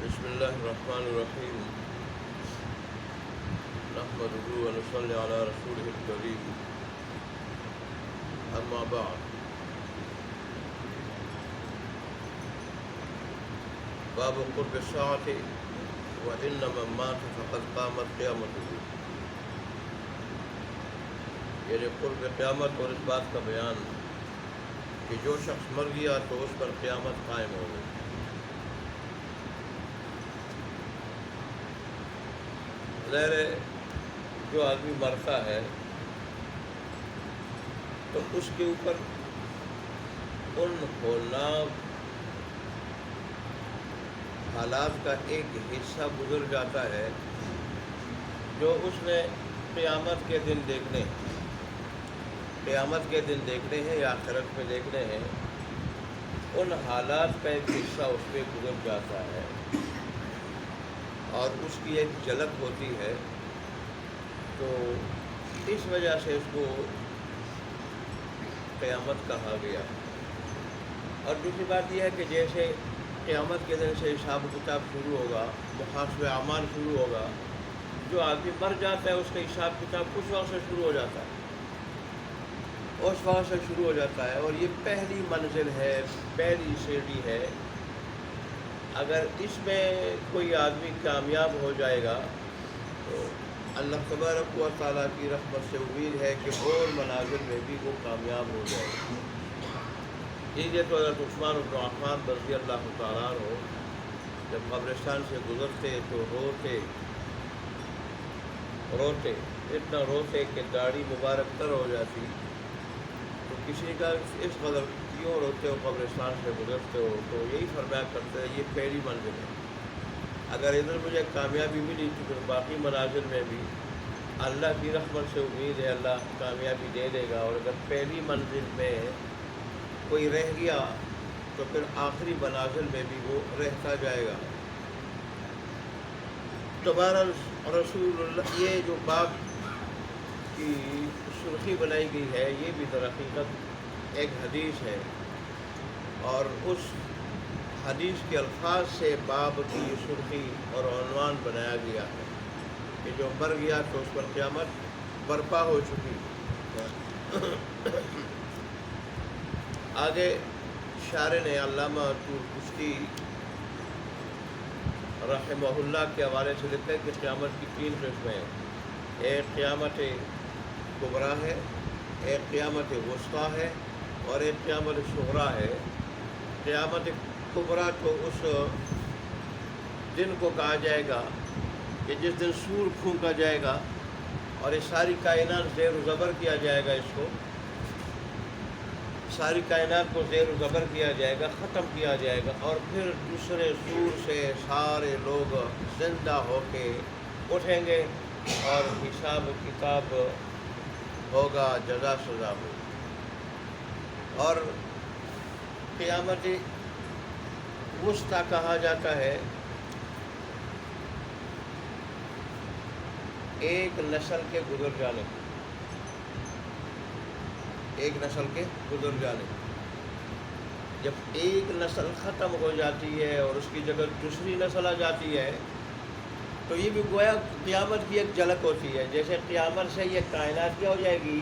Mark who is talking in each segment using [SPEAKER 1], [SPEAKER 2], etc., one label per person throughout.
[SPEAKER 1] بسم اللہ الرحمن الرحیم نحمدہ ونصلی علی رسولہ الکریم اما بعد باب قرب الساعة وإن من مات فقد قامت قیامتہ، یعنی قرب قیامت اور اس بات کا بیان کہ جو شخص مر گیا تو اس پر قیامت قائم ہو گئی۔ ظاہر ہے جو آدمی مرتا ہے تو اس کے اوپر ان ہولناک حالات کا ایک حصہ گزر جاتا ہے جو اس نے قیامت کے دن دیکھنے ہیں یا آخرت میں دیکھنے ہیں، ان حالات کا ایک حصہ اس پہ گزر جاتا ہے اور اس کی ایک جھلک ہوتی ہے، تو اس وجہ سے اس کو قیامت کہا گیا۔ اور دوسری بات یہ ہے کہ جیسے قیامت کے دن سے حساب و کتاب شروع ہوگا، محاسبہ اعمال شروع ہوگا، جو آدمی مر جاتا ہے اس کا حساب کتاب کچھ وقت سے شروع ہو جاتا ہے، اور یہ پہلی منزل ہے، پہلی سیڑھی ہے۔ اگر اس میں کوئی آدمی کامیاب ہو جائے گا تو اللہ تبارک و تعالیٰ کی رحمت سے امید ہے کہ اور منازل میں بھی وہ کامیاب ہو جائے گا۔ یہ تو حضرت عثمان بن عفان رضی اللہ تعالیٰ عنہ جب قبرستان سے گزرتے تو روتے اتنا روتے کہ داڑھی مبارک تر ہو جاتی، تو کسی کا اس قدر کیوں روتے ہو قبرستان سے گزرتے ہو، تو یہی فرمایا کرتے ہیں یہ پہلی منزل ہے۔ اگر ادھر مجھے کامیابی ملی تو پھر باقی منازل میں بھی اللہ کی رحمت سے امید ہے اللہ کامیابی دے دے گا، اور اگر پہلی منزل میں کوئی رہ گیا تو پھر آخری منازل میں بھی وہ رہتا جائے گا۔ تو بہرحال رسول اللہ یہ جو باب کی سرخی بنائی گئی ہے یہ بھی در حقیقت ایک حدیث ہے، اور اس حدیث کے الفاظ سے باب کی سرخی اور عنوان بنایا گیا ہے کہ جو مر گیا تو اس پر قیامت برپا ہو چکی۔ آگے شارح نے علامہ طورپشتی رحمہ اللہ کے حوالے سے لکھا ہے کہ قیامت کی 3 قسمیں ہیں، ایک قیامت کبریٰ ہے، ایک قیامت وسطیٰ ہے، اور ایک قیامت صغریٰ ہے۔ قیامت کبریٰ تو اس دن کو کہا جائے گا کہ جس دن سور پھونکا جائے گا اور یہ ساری کائنات زیر و زبر کیا جائے گا، ساری کائنات کو زیر و زبر کیا جائے گا، ختم کیا جائے گا، اور پھر دوسرے سور سے سارے لوگ زندہ ہو کے اٹھیں گے اور حساب کتاب ہوگا، جزا سزا ہوگی۔ اور قیامت وسطیٰ کہا جاتا ہے ایک نسل کے گزر جانے، جب ایک نسل ختم ہو جاتی ہے اور اس کی جگہ دوسری نسل آ جاتی ہے تو یہ بھی گویا قیامت کی ایک جھلک ہوتی ہے۔ جیسے قیامت سے یہ کائنات کیا ہو جائے گی،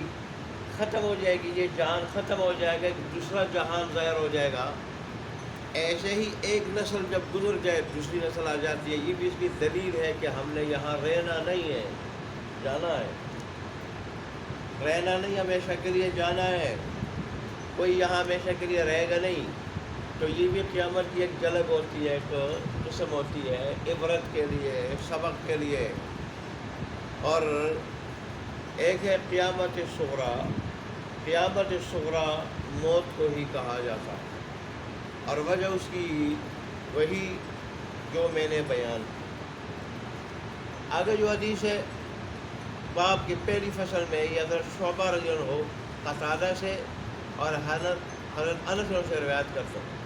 [SPEAKER 1] ختم ہو جائے گی، یہ جہان ختم ہو جائے گا، ایک دوسرا جہان ظاہر ہو جائے گا، ایسے ہی ایک نسل جب گزر جائے دوسری نسل آ جاتی ہے۔ یہ بھی اس کی دلیل ہے کہ ہم نے یہاں رہنا نہیں ہے، جانا ہے، رہنا نہیں، ہمیشہ کے لیے جانا ہے، کوئی یہاں ہمیشہ کے لیے رہے گا نہیں۔ تو یہ بھی قیامت کی ایک جھلک ہوتی ہے، ایک قسم ہوتی ہے، عبرت کے لیے، سبق کے لیے۔ اور ایک ہے قیامت صغریٰ۔ قیامت صغریٰ موت کو ہی کہا جاتا ہے، اور وجہ اس کی وہی جو میں نے بیان کی۔ آگے جو حدیث ہے باب کی پہلی فصل میں یہ حضرت شعبہ رضی اللہ عنہ قتادہ سے اور حضرت انس سے روایت کرتے ہیں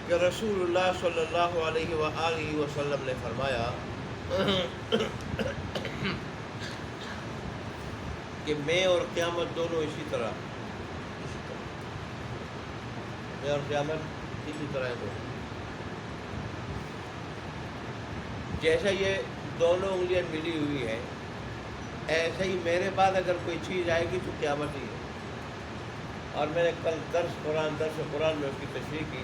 [SPEAKER 1] کہ رسول اللہ صلی اللہ علیہ وآلہ وسلم نے فرمایا کہ میں اور قیامت دونوں اسی طرح میں اور قیامت اسی طرح ہے دونوں۔ جیسا یہ دونوں انگلیاں ملی ہوئی ہیں، ایسے ہی میرے بعد اگر کوئی چیز آئے گی تو قیامت ہی ہے۔ اور میں نے کل درس قرآن میں اس کی تشریح کی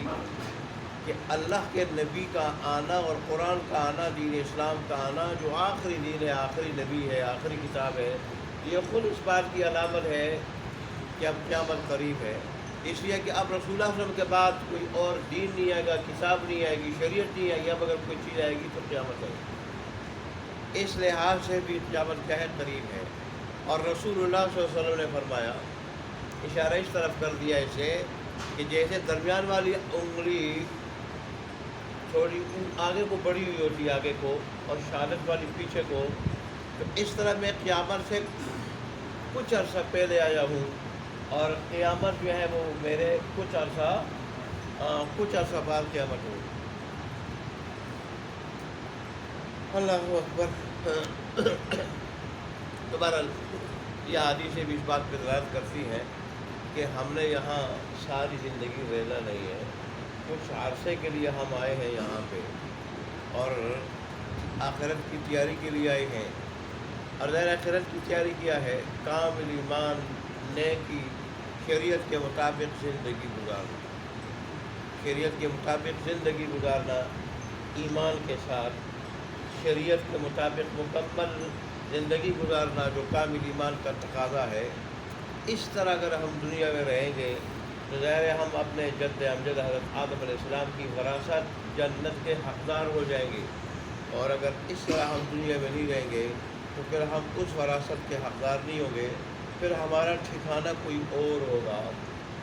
[SPEAKER 1] کہ اللہ کے نبی کا آنا اور قرآن کا آنا، دین اسلام کا آنا، جو آخری دین ہے، آخری نبی ہے، آخری کتاب ہے، یہ خود اس بات کی علامت ہے کہ اب قیامت قریب ہے۔ اس لیے کہ اب رسول اللہ صلی اللہ علیہ وسلم کے بعد کوئی اور دین نہیں آئے گا، کتاب نہیں آئے گی، شریعت نہیں آئے گی، اب اگر کوئی چیز آئے گی تو قیامت ہے۔ اس لحاظ سے بھی قیامت کیا ہے، قریب ہے۔ اور رسول اللہ صلی اللہ علیہ وسلم نے فرمایا، اشارہ اس طرف کر دیا اسے کہ جیسے درمیان والی انگلی تھوڑی آگے کو بڑھی ہوئی ہوتی ہے آگے کو، اور شہادت والی پیچھے کو، تو اس طرح میں قیامت سے کچھ عرصہ پہلے آیا ہوں، اور قیامت جو ہے وہ میرے کچھ عرصہ بعد قیامت ہو۔ اللہ اکبر۔ دوبارہ یہ حدیثیں بھی اس بات پہ دلالت کرتی ہیں کہ ہم نے یہاں ساری زندگی رہنا نہیں ہے، کچھ عرصے کے لیے ہم آئے ہیں یہاں پہ، اور آخرت کی تیاری کے لیے آئے ہیں۔ اور ظاہر آخرت کی تیاری کیا ہے؟ کامل ایمان، نیکی، شریعت کے مطابق زندگی گزارنا، شریعت کے مطابق زندگی گزارنا، ایمان کے ساتھ شریعت کے مطابق مکمل زندگی گزارنا جو کامل ایمان کا تقاضا ہے۔ اس طرح اگر ہم دنیا میں رہیں گے تو ظاہر ہے ہم اپنے جد امجد حضرت آدم علیہ السلام کی وراثت جنت کے حقدار ہو جائیں گے، اور اگر اس طرح ہم دنیا میں نہیں رہیں گے تو پھر ہم اس وراثت کے حقدار نہیں ہوں گے، پھر ہمارا ٹھکانہ کوئی اور ہوگا۔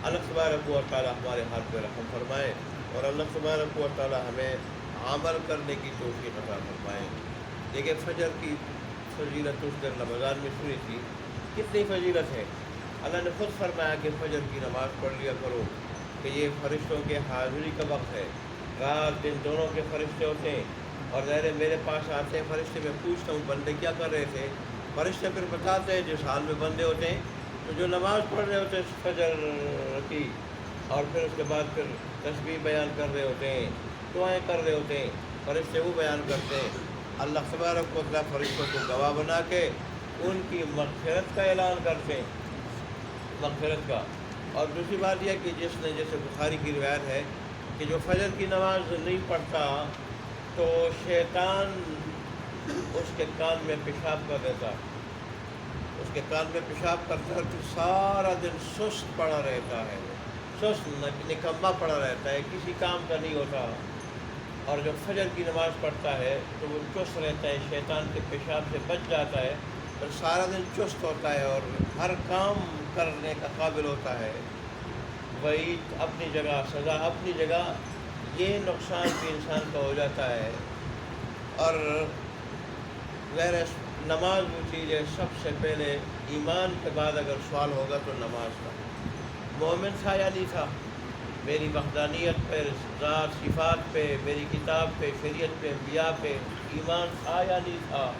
[SPEAKER 1] اللہ تبارک و تعالیٰ ہمارے ہاتھ پہ رحم فرمائے، اور اللہ تبارک و تعالیٰ ہمیں عمل کرنے کی توفیق عطا فرمائے۔ دیکھیں فجر کی فضیلت اس دن رمضان میں سنی تھی، کتنی فضیلت ہے۔ اللہ نے خود فرمایا کہ فجر کی نماز پڑھ لیا کرو، کہ یہ فرشتوں کے حاضری کا وقت ہے، رات دن دونوں کے فرشتے ہوتے ہیں، اور ظاہر ہے میرے پاس آتے ہیں فرشتے، میں پوچھتا ہوں بندے کیا کر رہے تھے، فرشتے پھر بتاتے ہیں جس حال میں بندے ہوتے ہیں، تو جو نماز پڑھ رہے ہوتے ہیں فجر کی، اور پھر اس کے بعد پھر تسبیح بیان کر رہے ہوتے ہیں، دعائیں کر رہے ہوتے ہیں، فرشتے وہ بیان کرتے ہیں۔ اللہ تبارک و تعالیٰ فرشتوں کو گواہ بنا کے ان کی مغفرت کا اعلان کرتے ہیں، مغفرت کا۔ اور دوسری بات یہ کہ جس نے، جیسے بخاری کی روایت ہے کہ جو فجر کی نماز نہیں پڑھتا تو شیطان اس کے کان میں پیشاب کر دیتا، اس کے کان میں پیشاب کرتا ہے، تو سارا دن سست پڑا رہتا ہے، سست نکما پڑا رہتا ہے، کسی کام کا نہیں ہوتا۔ اور جو فجر کی نماز پڑھتا ہے تو وہ چست رہتا ہے، شیطان کے پیشاب سے بچ جاتا ہے، اور سارا دن چست ہوتا ہے اور ہر کام کرنے کا قابل ہوتا ہے۔ وعید اپنی جگہ، سزا اپنی جگہ، یہ نقصان بھی انسان کا ہو جاتا ہے۔ اور غیر نماز وہ چیز ہے، سب سے پہلے ایمان کے بعد اگر سوال ہوگا تو نماز کا۔ مومن تھا یا نہیں تھا؟ میری وحدانیت پہ، ذات صفات پہ، میری کتاب پہ، شریعت پہ، انبیاء پہ ایمان تھا یا نہیں تھا؟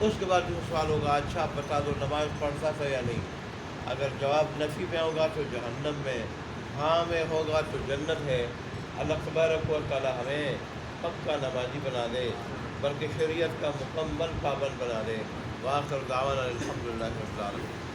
[SPEAKER 1] اس کے بعد جو سوال ہوگا، اچھا بتا دو نماز پڑھتا تھا یا نہیں؟ اگر جواب نفی میں ہوگا تو جہنم میں، ہاں میں ہوگا تو جنت ہے۔ اللہ تبارک و تعالیٰ ہمیں پکا نمازی بنا دے، بلکہ شریعت کا مکمل پابند بنا دے۔ وآخر دعوانا الحمدللہ رب العالمین۔